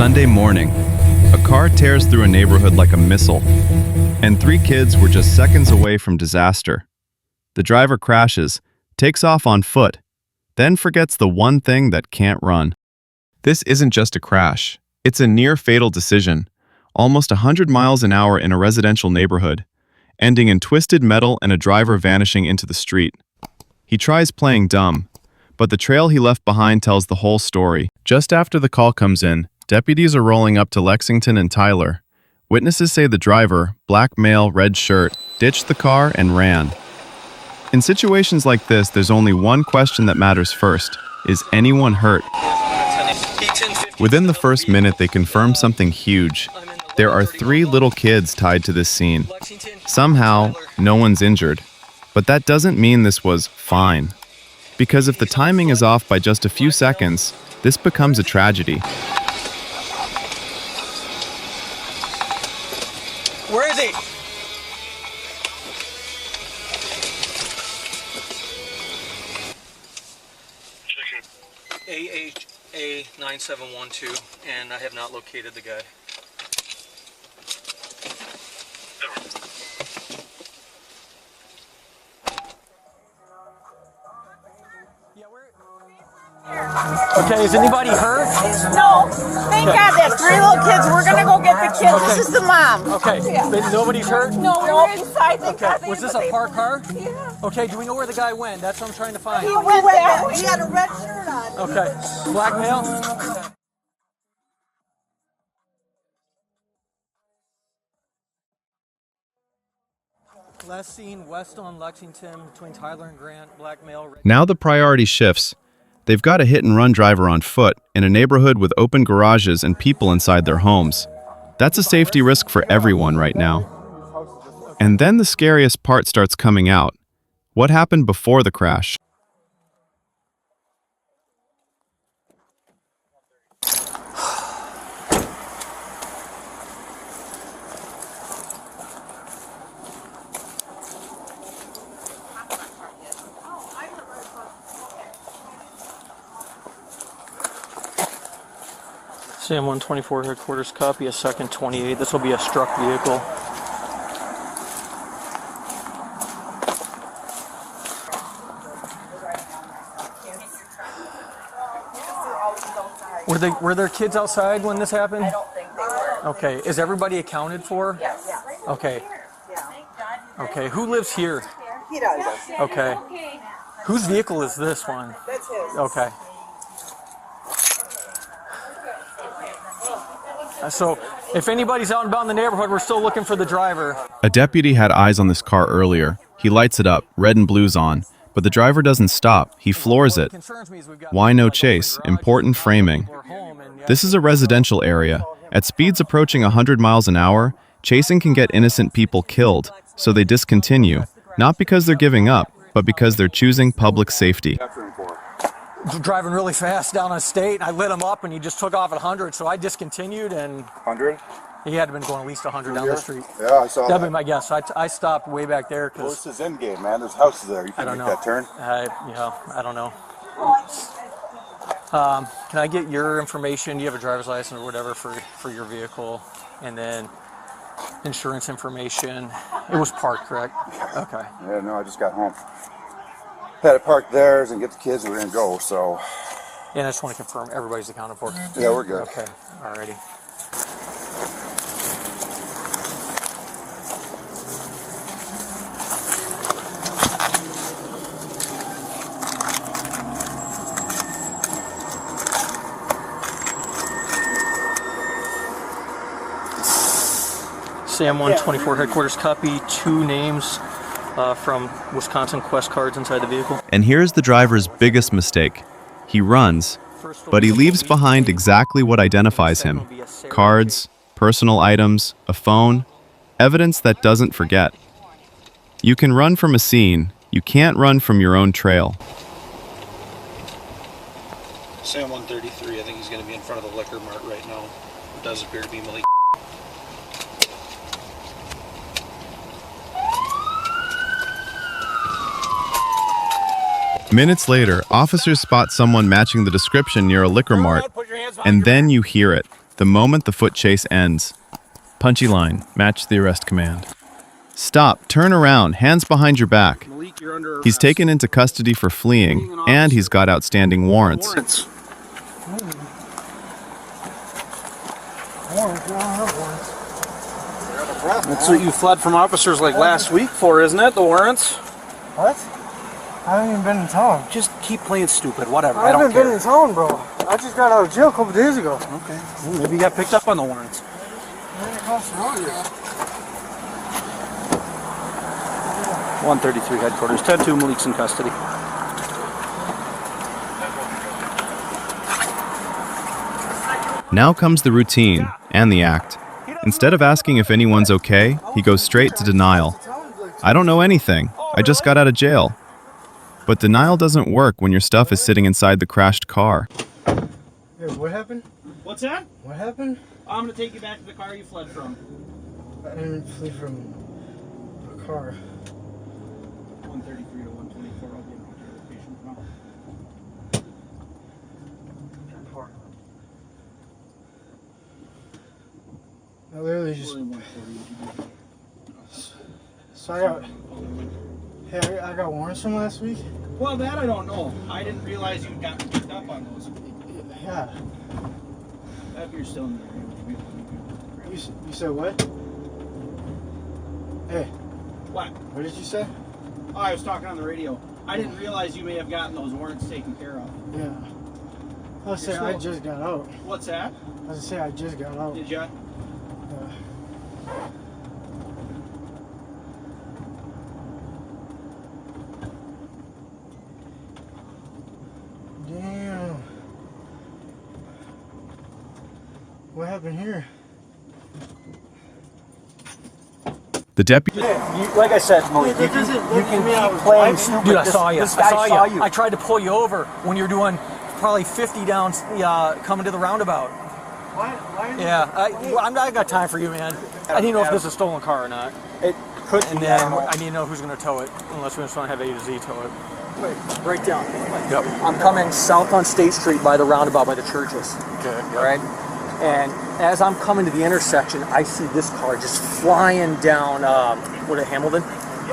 Sunday morning, a car tears through a neighborhood like a missile, and 3 kids were just seconds away from disaster. The driver crashes, takes off on foot, then forgets the one thing that can't run. This isn't just a crash. It's a near-fatal decision, almost 100 miles an hour in a residential neighborhood, ending in twisted metal and a driver vanishing into the street. He tries playing dumb, but the trail he left behind tells the whole story. Just after the call comes in, deputies are rolling up to Lexington and Tyler. Witnesses say the driver, black male, red shirt, ditched the car and ran. In situations like this, there's only one question that matters first. Is anyone hurt? Within the first minute, they confirm something huge. There are 3 little kids tied to this scene. Somehow, no one's injured. But that doesn't mean this was fine. Because if the timing is off by just a few seconds, this becomes a tragedy. Where is he? AHA 9712, and I have not located the guy. Okay, is anybody hurt? No. Thank God there's 3 little kids. We're going to go get the kids. Okay. This is the mom. Okay, but nobody's hurt? No, we're inside. Thank Okay, God was this a parked car? Yeah. Okay, do we know where the guy went? That's what I'm trying to find. He went there. He had a red shirt on. Okay, black male? Last seen west on Lexington between Tyler and Grant, black male. Now the priority shifts. They've got a hit-and-run driver on foot in a neighborhood with open garages and people inside their homes. That's a safety risk for everyone right now. And then the scariest part starts coming out. What happened before the crash? Sam 124 headquarters, copy a second 28. This will be a struck vehicle. Were there kids outside when this happened? I don't think they were. Okay, is everybody accounted for? Yes. Okay. Okay, who lives here? He does. Okay. Whose vehicle is this one? That's his. Okay. So, if anybody's out and about in the neighborhood, we're still looking for the driver. A deputy had eyes on this car earlier. He lights it up, red and blue's on. But the driver doesn't stop. He floors it. Why no chase? Important framing. This is a residential area. At speeds approaching 100 miles an hour, chasing can get innocent people killed, so they discontinue, not because they're giving up, but because they're choosing public safety. Driving really fast down a state, and I lit him up, and he just took off at 100, so I discontinued, and 100? he had been going at least 100 down the street. Yeah, I saw That'd that. be my guess. I stopped way back there Well, because this is end game, man. There's houses there. You I can don't make know. that turn. I don't know. Can I get your information? Do you have a driver's license or whatever for your vehicle? And then insurance information. It was parked, correct? Okay. Yeah, no, I just got home. Had it parked theirs and get the kids. We're gonna go. So. And I just want to confirm everybody's accounted for. Yeah, we're good. Okay. Alrighty. Sam 124 headquarters, copy 2 names from Wisconsin Quest cards inside the vehicle. And here's the driver's biggest mistake. He runs, but he leaves behind exactly what identifies him. Cards, personal items, a phone, evidence that doesn't forget. You can run from a scene, you can't run from your own trail. Sam 133, I think he's going to be in front of the liquor mart right now. It does appear to be Malik. Minutes later, officers spot someone matching the description near a liquor mart, and then you hear it. the moment the foot chase ends. Punchy line, match the arrest command. Stop, turn around, hands behind your back. Malik, you're under arrest. He's taken into custody for fleeing, and he's got outstanding warrants. Warrants. That's what you fled from officers like last week for, isn't it? The warrants? What? I haven't even been in town. Just keep playing stupid, whatever. I haven't been in town, bro. I just got out of jail a couple days ago. Okay. Well, maybe you got picked up on the warrants. Right across the road here. 133 headquarters. 10-2, Malik's in custody. Now comes the routine and the act. Instead of asking if anyone's okay, he goes straight to denial. I don't know anything. I just got out of jail. But denial doesn't work when your stuff is sitting inside the crashed car. Hey, what happened? What's that? What happened? I'm going to take you back to the car you fled from. I didn't flee from a car. 133 to 124. I'll be around your location tomorrow. I literally just. So I got. Hey, I got warrants from last week. Well, that I don't know. I didn't realize you got picked up on those. Yeah. If you're still in there. You said what? Hey. What? What did you say? Oh, I was talking on the radio. I didn't realize you may have gotten those warrants taken care of. Yeah. I was saying I just got out. What's that? I was saying I just got out. Did you? Yeah. Damn. What happened here? The deputy. Like I said, Malik, you can keep playing stupid. Dude, I saw you. I saw you. I tried to pull you over when you were doing probably 50 down, coming to the roundabout. Why Yeah, I got time for you, man. I didn't know if this is a stolen car or not. It could And then I need to know who's going to tow it, unless we just want to have A to Z tow it. Wait, right down. Yep. I'm coming south on State Street by the roundabout by the churches. Okay. All right. And as I'm coming to the intersection, I see this car just flying down, Hamilton?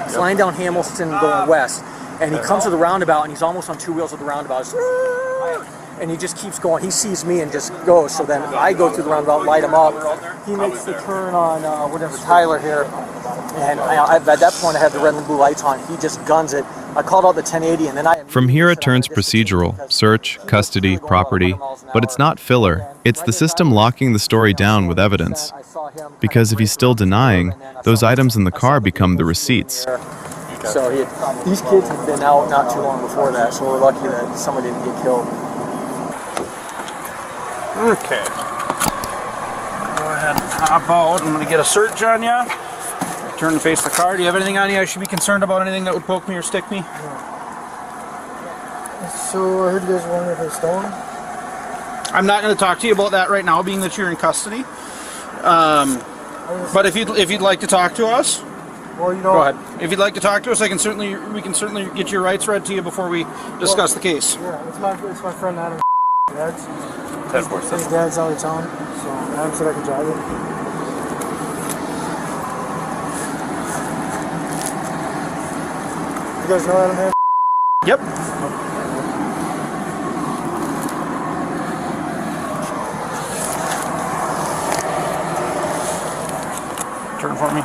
Flying down Hamilton going west. And he comes to the roundabout, and he's almost on two wheels at the roundabout. And he just keeps going. He sees me and just goes. So then I go through the roundabout, light him up. He makes the turn on, Tyler here. And at that point, I have the red and blue lights on. He just guns it. I called out the 1080, and then From here it turns procedural, search, custody, property, but it's not filler. It's the system locking the story down with evidence. Because if he's still denying, those items in the car become the receipts. So these kids had been out not too long before that, so we're lucky that someone didn't get killed. Okay. Go ahead and hop out. I'm going to get a search on you. Turn and face the car. Do you have anything on you I should be concerned about? Anything that would poke me or stick me? So I heard you guys were wondering if it's stolen? I'm not going to talk to you about that right now, being that you're in custody. But if you'd like to talk to us, Well, you know. go ahead. If you'd like to talk to us, we can certainly get your rights read to you before we discuss the case. Yeah, it's my friend Adam. His dad's out of town, so Adam said I could drive it. You guys know Adam here? Yep. Turn for me.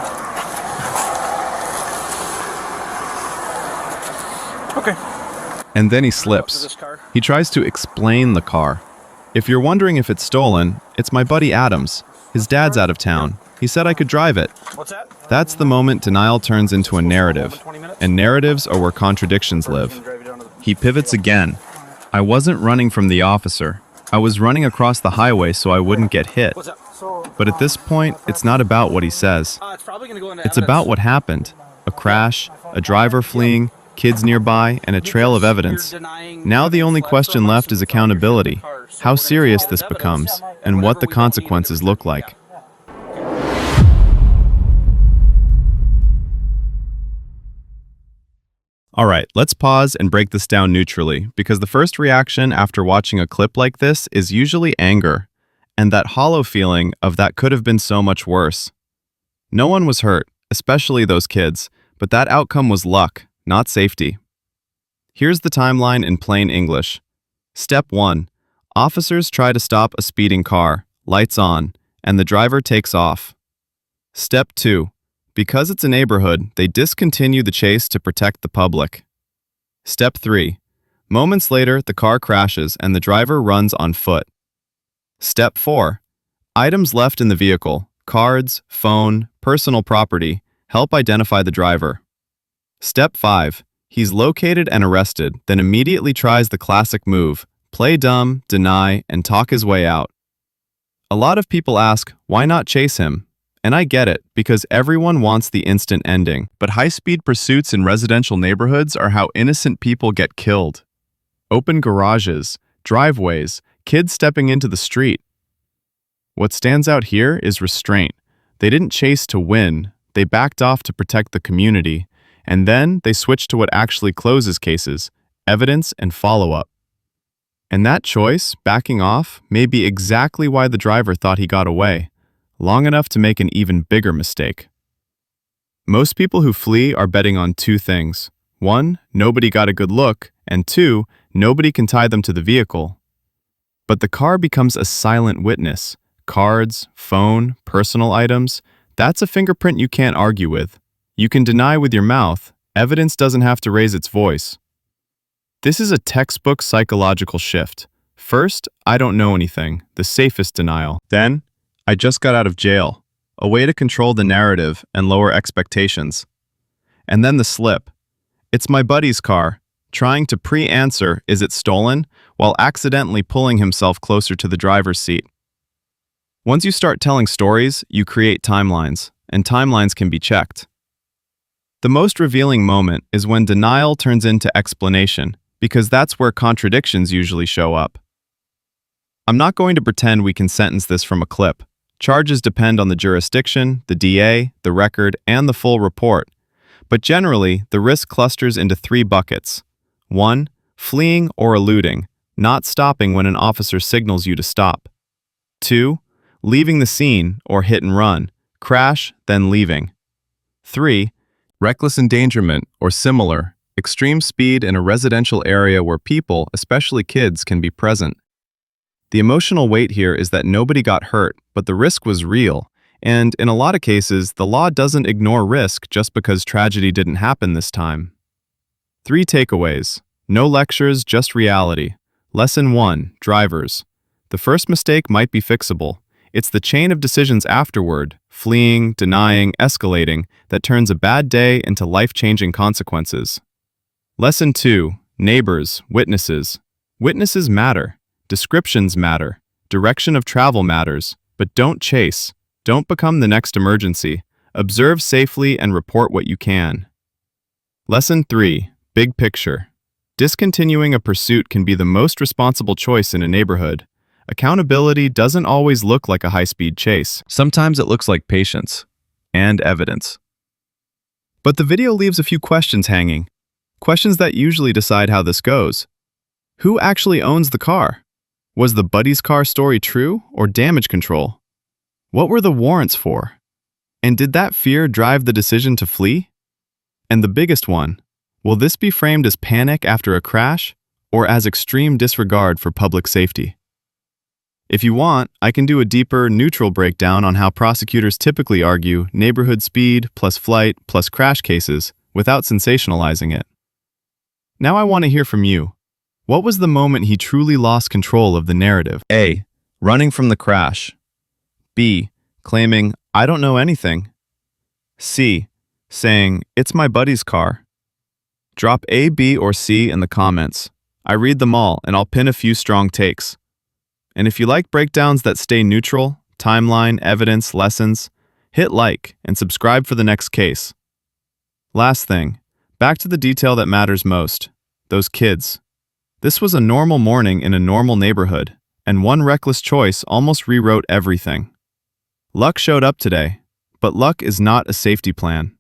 Okay. And then he slips. He tries to explain the car. If you're wondering if it's stolen, it's my buddy Adam's. His dad's out of town. He said I could drive it. What's that? That's the moment denial turns into a narrative. And narratives are where contradictions live. He pivots again. I wasn't running from the officer. I was running across the highway so I wouldn't get hit. What's that? But at this point, it's not about what he says. It's probably going to go into It's about what happened. A crash, a driver fleeing, kids nearby, and a trail of evidence. Now the only question left is accountability. How serious this becomes, and what the consequences look like. Alright, let's pause and break this down neutrally, because the first reaction after watching a clip like this is usually anger. and that hollow feeling of that could have been so much worse. No one was hurt, especially those kids, but that outcome was luck, not safety. Here's the timeline in plain English. Step 1. Officers try to stop a speeding car, lights on, and the driver takes off. Step 2. Because it's a neighborhood, they discontinue the chase to protect the public. Step 3. Moments later, the car crashes and the driver runs on foot. Step 4. Items left in the vehicle, cards, phone, personal property, help identify the driver. Step 5. He's located and arrested, then immediately tries the classic move, play dumb, deny, and talk his way out. A lot of people ask, why not chase him? And I get it, because everyone wants the instant ending. But high-speed pursuits in residential neighborhoods are how innocent people get killed. Open garages, driveways, kids stepping into the street. What stands out here is restraint. They didn't chase to win, they backed off to protect the community, and then they switched to what actually closes cases, evidence and follow-up. And that choice, backing off, may be exactly why the driver thought he got away, long enough to make an even bigger mistake. Most people who flee are betting on two things. 1, nobody got a good look, and 2, nobody can tie them to the vehicle. But the car becomes a silent witness. Cards, phone, personal items, that's a fingerprint you can't argue with. You can deny with your mouth, evidence doesn't have to raise its voice. This is a textbook psychological shift. First, I don't know anything, the safest denial. Then, I just got out of jail, a way to control the narrative and lower expectations. And then the slip. It's my buddy's car, trying to pre-answer, is it stolen, while accidentally pulling himself closer to the driver's seat. Once you start telling stories, you create timelines, and timelines can be checked. The most revealing moment is when denial turns into explanation, because that's where contradictions usually show up. I'm not going to pretend we can sentence this from a clip. Charges depend on the jurisdiction, the DA, the record, and the full report. But generally, the risk clusters into 3 buckets. 1. Fleeing or eluding, not stopping when an officer signals you to stop. 2. Leaving the scene or hit and run, crash, then leaving. 3. Reckless endangerment or similar, extreme speed in a residential area where people, especially kids, can be present. The emotional weight here is that nobody got hurt, but the risk was real, and in a lot of cases, the law doesn't ignore risk just because tragedy didn't happen this time. 3 takeaways. No lectures, just reality. Lesson 1, drivers. The first mistake might be fixable. It's the chain of decisions afterward, fleeing, denying, escalating, that turns a bad day into life-changing consequences. Lesson 2, neighbors, witnesses. Witnesses matter. Descriptions matter, direction of travel matters, but don't chase, don't become the next emergency. Observe safely and report what you can. Lesson 3, big picture. Discontinuing a pursuit can be the most responsible choice in a neighborhood. Accountability doesn't always look like a high-speed chase. Sometimes it looks like patience and evidence. But the video leaves a few questions hanging. Questions that usually decide how this goes. Who actually owns the car? Was the buddy's car story true or damage control? What were the warrants for? And did that fear drive the decision to flee? And the biggest one, will this be framed as panic after a crash or as extreme disregard for public safety? If you want, I can do a deeper, neutral breakdown on how prosecutors typically argue neighborhood speed plus flight plus crash cases without sensationalizing it. Now I want to hear from you. What was the moment he truly lost control of the narrative? A. Running from the crash. B. Claiming, I don't know anything. C. Saying, it's my buddy's car. Drop A, B, or C in the comments. I read them all, and I'll pin a few strong takes. And if you like breakdowns that stay neutral, timeline, evidence, lessons, hit like and subscribe for the next case. Last thing, back to the detail that matters most, those kids. This was a normal morning in a normal neighborhood, and one reckless choice almost rewrote everything. Luck showed up today, but luck is not a safety plan.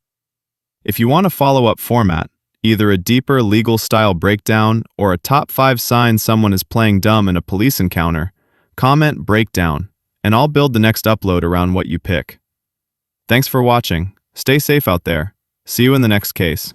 If you want a follow-up format, either a deeper legal-style breakdown or a top 5 signs someone is playing dumb in a police encounter, comment breakdown. and I'll build the next upload around what you pick. Thanks for watching. Stay safe out there. See you in the next case.